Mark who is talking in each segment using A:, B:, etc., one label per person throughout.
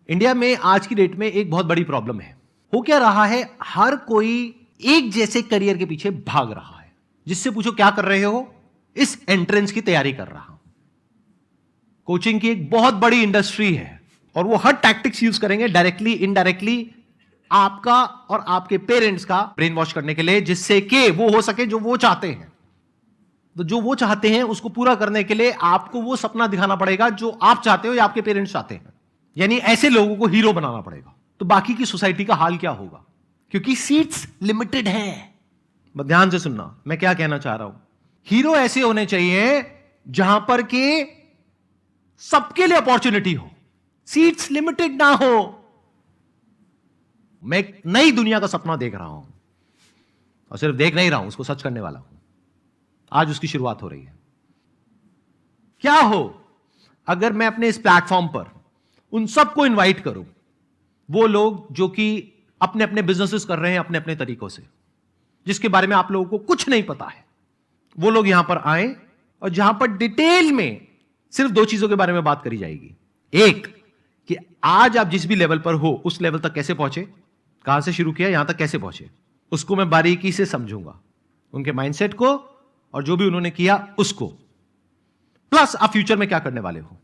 A: India में आज की डेट में एक बहुत बड़ी प्रॉब्लम है। हो क्या रहा है, हर कोई एक जैसे करियर के पीछे भाग रहा है। जिससे पूछो क्या कर रहे हो, इस एंट्रेंस की तैयारी कर रहा हूं। कोचिंग की एक बहुत बड़ी इंडस्ट्री है और वो हर टैक्टिक्स यूज करेंगे डायरेक्टली इनडायरेक्टली आपका और आपके पेरेंट्स का ब्रेन वॉश करने के लिए, जिससे कि वो हो सके जो वो चाहते हैं। तो जो वो चाहते हैं उसको पूरा करने के लिए आपको वो सपना दिखाना पड़ेगा जो आप चाहते हो या आपके पेरेंट्स चाहते हैं। यानी ऐसे लोगों को हीरो बनाना पड़ेगा। तो बाकी की सोसाइटी का हाल क्या होगा, क्योंकि सीट्स लिमिटेड है। ध्यान से सुनना मैं क्या कहना चाह रहा हूं। हीरो ऐसे होने चाहिए जहां पर के सबके लिए अपॉर्चुनिटी हो, सीट्स लिमिटेड ना हो। मैं एक नई दुनिया का सपना देख रहा हूं और सिर्फ देख नहीं रहा हूं, उसको सच करने वाला हूं। आज उसकी शुरुआत हो रही है। क्या हो अगर मैं अपने इस प्लेटफॉर्म पर उन सबको इनवाइट करूं, वो लोग जो कि अपने अपने बिजनेसेस कर रहे हैं अपने अपने तरीकों से, जिसके बारे में आप लोगों को कुछ नहीं पता है, वो लोग यहां पर आए और जहां पर डिटेल में सिर्फ दो चीजों के बारे में बात करी जाएगी। एक कि आज आप जिस भी लेवल पर हो उस लेवल तक कैसे पहुंचे, कहां से शुरू किया यहां तक कैसे पहुंचे, उसको मैं बारीकी से समझूंगा, उनके माइंडसेट को और जो भी उन्होंने किया उसको, प्लस आप फ्यूचर में क्या करने वाले हो।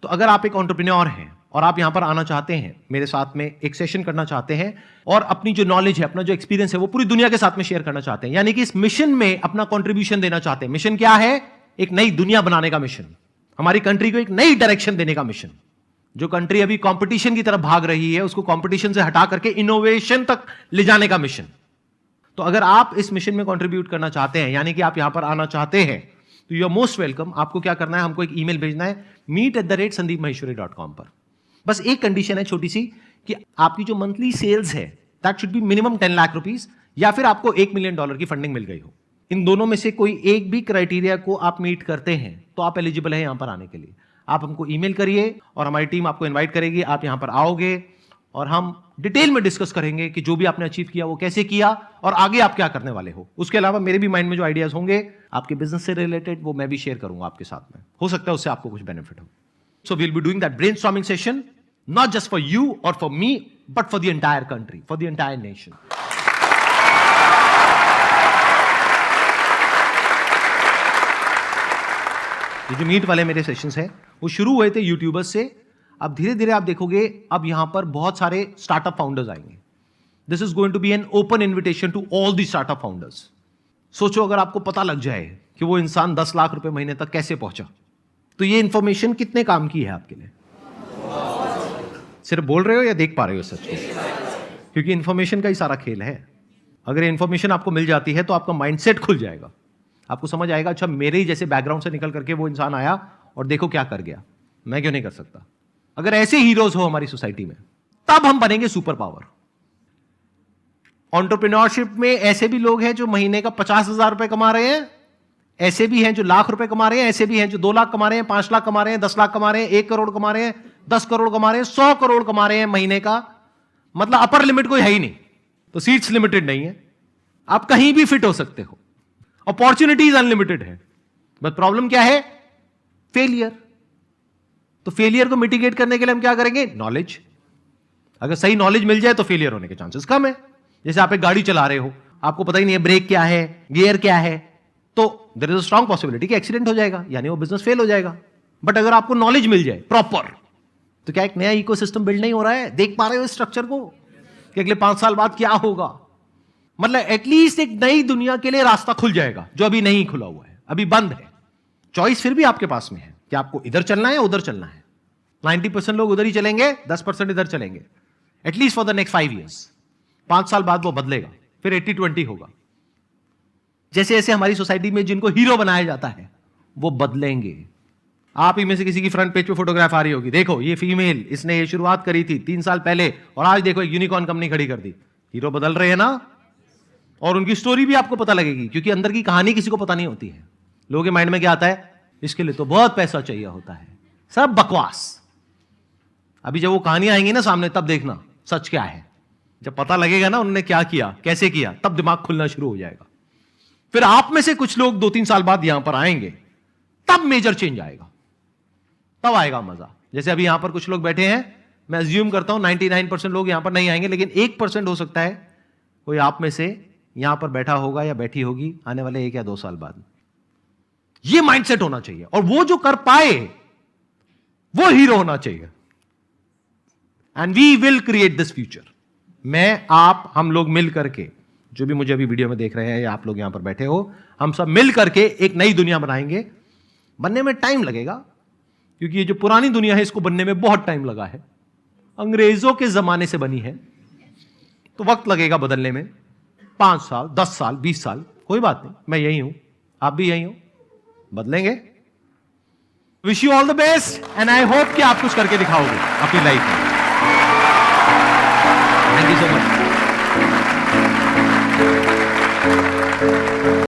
A: तो अगर आप एक एंटरप्रेन्योर हैं और आप यहां पर आना चाहते हैं, मेरे साथ में एक सेशन करना चाहते हैं और अपनी जो नॉलेज है, अपना जो एक्सपीरियंस है वो पूरी दुनिया के साथ में शेयर करना चाहते हैं, यानी कि इस मिशन में अपना कंट्रीब्यूशन देना चाहते हैं। मिशन क्या है? एक नई दुनिया बनाने का मिशन, हमारी कंट्री को एक नई डायरेक्शन देने का मिशन। जो कंट्री अभी कंपटीशन की तरफ भाग रही है उसको कंपटीशन से हटा करके इनोवेशन तक ले जाने का मिशन। तो अगर आप इस मिशन में कंट्रीब्यूट करना चाहते हैं, यानी कि आप यहां पर आना चाहते हैं, तो यू आर मोस्ट वेलकम। आपको क्या करना है, हमको एक ईमेल भेजना है meet@sandeepmaheshwari.com पर। बस एक कंडीशन है छोटी सी, कि आपकी जो मंथली सेल्स है that should be minimum 10 lakh rupees, या फिर आपको $1 मिलियन की फंडिंग मिल गई हो। इन दोनों में से कोई एक भी क्राइटेरिया को आप मीट करते हैं तो आप एलिजिबल हैं यहां पर आने के लिए। आप हमको ईमेल करिए और हमारी टीम आपको इन्वाइट करेगी। आप यहां पर आओगे और हम डिटेल में डिस्कस करेंगे कि जो भी आपने अचीव किया वो कैसे किया और आगे आप क्या करने वाले हो। उसके अलावा मेरे भी माइंड में जो आइडियाज होंगे आपके बिजनेस से रिलेटेड, वो मैं भी शेयर करूंगा आपके साथ में। हो सकता है उससे आपको कुछ बेनिफिट हो। So we'll be doing that brainstorming session, not just for you और for me, but for the entire country, for the entire nation. ये जो मीट वाले मेरे सेशंस हैं वो शुरू हुए थे यूट्यूबर्स से। अब धीरे धीरे आप देखोगे अब यहां पर बहुत सारे स्टार्टअप फाउंडर्स आएंगे। This is going to be an open invitation to all the startup founders. सोचो अगर आपको पता लग जाए कि वो इंसान 10 लाख रुपए महीने तक कैसे पहुंचा, तो ये इंफॉर्मेशन कितने काम की है आपके लिए। सिर्फ बोल रहे हो या देख पा रहे हो सच को? क्योंकि इंफॉर्मेशन का ही सारा खेल है। अगर इंफॉर्मेशन आपको मिल जाती है तो आपका माइंडसेट खुल जाएगा। आपको समझ आएगा, अच्छा मेरे ही जैसे बैकग्राउंड से निकल करके वो इंसान आया और देखो क्या कर गया, मैं क्यों नहीं कर सकता। अगर ऐसे हीरोज हो हमारी सोसाइटी में, तब हम बनेंगे सुपर पावर। एंटरप्रेन्योरशिप में ऐसे भी लोग हैं जो महीने का 50,000 रुपए कमा रहे हैं, ऐसे भी हैं जो लाख रुपए कमा रहे हैं, ऐसे भी हैं जो 2 लाख कमा रहे हैं, 5 लाख कमा रहे हैं, 10 लाख कमा रहे हैं, 1 करोड़ कमा रहे हैं, 10 करोड़ कमा रहे हैं, 100 करोड़ कमा रहे हैं महीने का। मतलब अपर लिमिट कोई है ही नहीं। तो सीट्स लिमिटेड नहीं है, आप कहीं भी फिट हो सकते हो। अपॉर्चुनिटीज अनलिमिटेड है, बट प्रॉब्लम क्या है? फेलियर। तो फेलियर को मिटिगेट करने के लिए हम क्या करेंगे? नॉलेज। अगर सही नॉलेज मिल जाए तो फेलियर होने के चांसेस कम है। जैसे आप एक गाड़ी चला रहे हो, आपको पता ही नहीं है ब्रेक क्या है, गियर क्या है, तो there is a strong possibility कि एक्सीडेंट हो जाएगा, यानी वो बिजनेस फेल हो जाएगा। बट अगर आपको नॉलेज मिल जाए प्रॉपर, तो क्या एक नया इकोसिस्टम बिल्ड नहीं हो रहा है? देख पा रहे हो इस स्ट्रक्चर को कि अगले 5 साल बाद क्या होगा। मतलब एटलीस्ट एक नई दुनिया के लिए रास्ता खुल जाएगा जो अभी नहीं खुला हुआ है, अभी बंद है। चॉइस फिर भी आपके पास में है कि आपको इधर चलना है उधर चलना है। 90% लोग उधर ही चलेंगे, 10% इधर चलेंगे, at least for the next 5 years. 5 साल बाद वो बदलेगा, फिर 80-20 होगा। जैसे जैसे हमारी सोसाइटी में जिनको हीरो बनाया जाता है वो बदलेंगे। आप ही में से किसी की फ्रंट पेज पे फोटोग्राफ आ रही होगी, देखो ये फीमेल, इसने ये शुरुआत करी थी 3 साल पहले और आज देखो एक यूनिकॉर्न कंपनी खड़ी कर दी। हीरो बदल रहे हैं ना, और उनकी स्टोरी भी आपको पता लगेगी, क्योंकि अंदर की कहानी किसी को पता नहीं होती है। लोगों के माइंड में क्या आता है? इसके लिए तो बहुत पैसा चाहिए होता है। सब बकवास। अभी जब वो कहानियां आएंगी ना सामने, तब देखना सच क्या है। जब पता लगेगा ना उन्होंने क्या किया, कैसे किया, तब दिमाग खुलना शुरू हो जाएगा। फिर आप में से कुछ लोग 2-3 साल बाद यहां पर आएंगे, तब मेजर चेंज आएगा। तब आएगा मजा। जैसे अभी यहां पर कुछ लोग बैठे हैं, मैं अज्यूम करता हूं 99% लोग यहां पर नहीं आएंगे, लेकिन 1% हो सकता है कोई आप में से यहां पर बैठा होगा या बैठी होगी आने वाले 1 या 2 साल बाद। यह माइंडसेट होना चाहिए, और वो जो कर पाए वो हीरो होना चाहिए। And we will create this future. मैं, आप, हम लोग मिल करके, जो भी मुझे अभी वीडियो में देख रहे हैं या आप लोग यहां पर बैठे हो, हम सब मिल करके एक नई दुनिया बनाएंगे। बनने में टाइम लगेगा, क्योंकि ये जो पुरानी दुनिया है इसको बनने में बहुत टाइम लगा है, अंग्रेजों के जमाने से बनी है, तो वक्त लगेगा बदलने में। 5 साल, 10 साल, 20 साल, कोई बात नहीं, मैं यही हूं, आप भी यही हो, बदलेंगे। Wish you all the best, and I hope कि आप कुछ करके दिखाओगे अपनी लाइफ में। Thank you so much.